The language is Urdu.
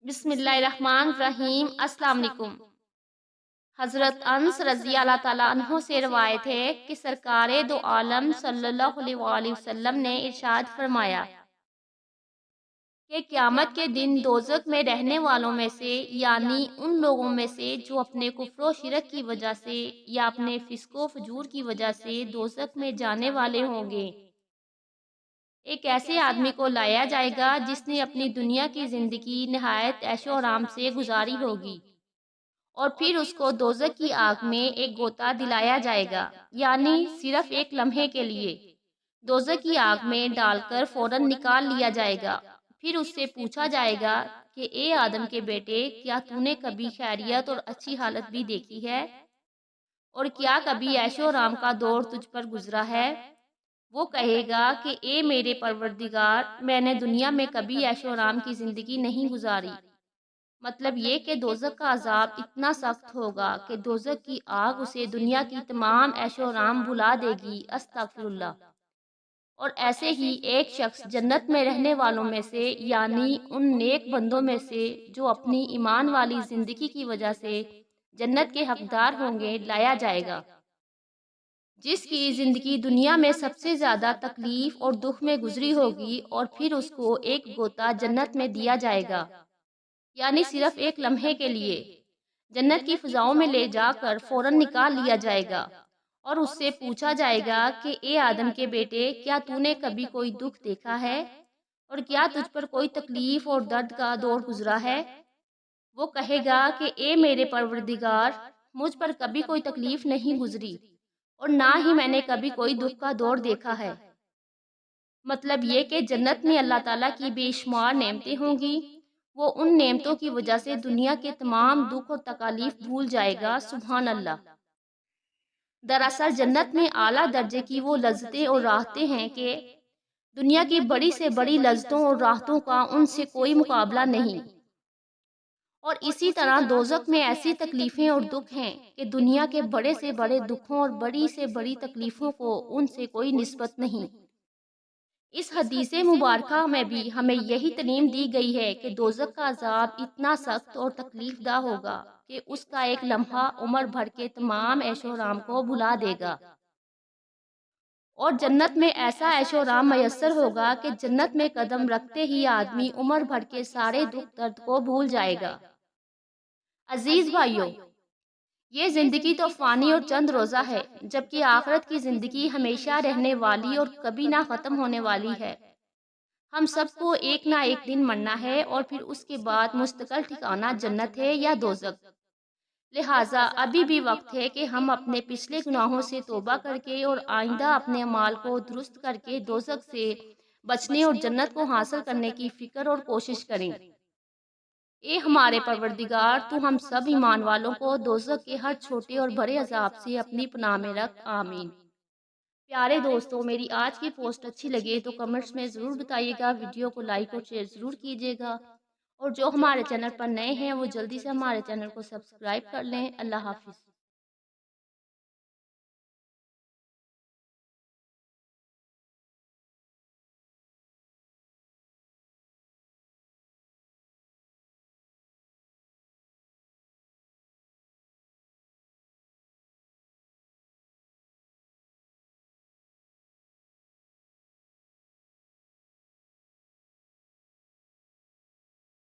بسم اللہ الرحمن الرحیم۔ السلام علیکم۔ حضرت انس رضی اللہ تعالیٰ عنہ سے روایت ہے کہ سرکار دو عالم صلی اللہ علیہ وآلہ وسلم نے ارشاد فرمایا کہ قیامت کے دن دوزخ میں رہنے والوں میں سے، یعنی ان لوگوں میں سے جو اپنے کفر و شرک کی وجہ سے یا اپنے فسق و فجور کی وجہ سے دوزخ میں جانے والے ہوں گے، ایک ایسے آدمی کو لایا جائے گا جس نے اپنی دنیا کی زندگی نہایت عیش و آرام سے گزاری ہوگی، اور پھر اس کو دوزخ کی آگ میں ایک غوطہ دلایا جائے گا، یعنی صرف ایک لمحے کے لیے دوزخ کی آگ میں ڈال کر فوراً نکال لیا جائے گا۔ پھر اس سے پوچھا جائے گا کہ اے آدم کے بیٹے، کیا تو نے کبھی خیریت اور اچھی حالت بھی دیکھی ہے؟ اور کیا کبھی عیش و آرام کا دور تجھ پر گزرا ہے؟ وہ کہے گا کہ اے میرے پروردگار، میں نے دنیا میں کبھی عیش و آرام کی زندگی نہیں گزاری۔ مطلب یہ کہ دوزخ کا عذاب اتنا سخت ہوگا کہ دوزخ کی آگ اسے دنیا کی تمام عیش و آرام بھلا دے گی، استغفر اللہ۔ اور ایسے ہی ایک شخص جنت میں رہنے والوں میں سے، یعنی ان نیک بندوں میں سے جو اپنی ایمان والی زندگی کی وجہ سے جنت کے حقدار ہوں گے، لایا جائے گا، جس کی زندگی دنیا میں سب سے زیادہ تکلیف اور دکھ میں گزری ہوگی، اور پھر اس کو ایک غوطہ جنت میں دیا جائے گا، یعنی صرف ایک لمحے کے لیے جنت کی فضاؤں میں لے جا کر فوراً نکال لیا جائے گا، اور اس سے پوچھا جائے گا کہ اے آدم کے بیٹے، کیا تو نے کبھی کوئی دکھ دیکھا ہے؟ اور کیا تجھ پر کوئی تکلیف اور درد کا دور گزرا ہے؟ وہ کہے گا کہ اے میرے پروردگار، مجھ پر کبھی کوئی تکلیف نہیں گزری، اور نہ ہی میں نے کبھی کوئی دکھ کا دور دیکھا ہے۔ مطلب یہ کہ جنت میں اللہ تعالیٰ کی بے شمار نعمتیں ہوں گی، وہ ان نعمتوں کی وجہ سے دنیا کے تمام دکھ اور تکالیف بھول جائے گا، سبحان اللہ۔ دراصل جنت میں اعلیٰ درجے کی وہ لذتیں اور راحتیں ہیں کہ دنیا کی بڑی سے بڑی لذتوں اور راحتوں کا ان سے کوئی مقابلہ نہیں، اور اسی طرح دوزخ میں ایسی تکلیفیں اور دکھ ہیں کہ دنیا کے بڑے سے بڑے دکھوں اور بڑی سے بڑی تکلیفوں کو ان سے کوئی نسبت نہیں۔ اس حدیث مبارکہ میں بھی ہمیں یہی تعلیم دی گئی ہے کہ دوزخ کا عذاب اتنا سخت اور تکلیف دہ ہوگا کہ اس کا ایک لمحہ عمر بھر کے تمام عیش و آرام کو بھلا دے گا، اور جنت میں ایسا عیش و آرام میسر ہوگا کہ جنت میں قدم رکھتے ہی آدمی عمر بھر کے سارے دکھ درد کو بھول جائے گا۔ عزیز بھائیو، یہ زندگی تو فانی اور چند روزہ ہے، جبکہ آخرت کی زندگی ہمیشہ رہنے والی اور کبھی نہ ختم ہونے والی ہے۔ ہم سب کو ایک نہ ایک دن مرنا ہے، اور پھر اس کے بعد مستقل ٹھکانہ جنت ہے یا دوزخ۔ لہٰذا ابھی بھی وقت ہے کہ ہم اپنے پچھلے گناہوں سے توبہ کر کے اور آئندہ اپنے اعمال کو درست کر کے دوزخ سے بچنے اور جنت کو حاصل کرنے کی فکر اور کوشش کریں۔ اے ہمارے پروردگار، تو ہم سب ایمان والوں کو دوزخ کے ہر چھوٹے اور بڑے عذاب سے اپنی پناہ میں رکھ، آمین۔ پیارے دوستو، میری آج کی پوسٹ اچھی لگے تو کمنٹس میں ضرور بتائیے گا، ویڈیو کو لائک اور شیئر ضرور کیجیے گا، اور جو ہمارے چینل پر نئے ہیں وہ جلدی سے ہمارے چینل کو سبسکرائب کر لیں۔ اللہ حافظ۔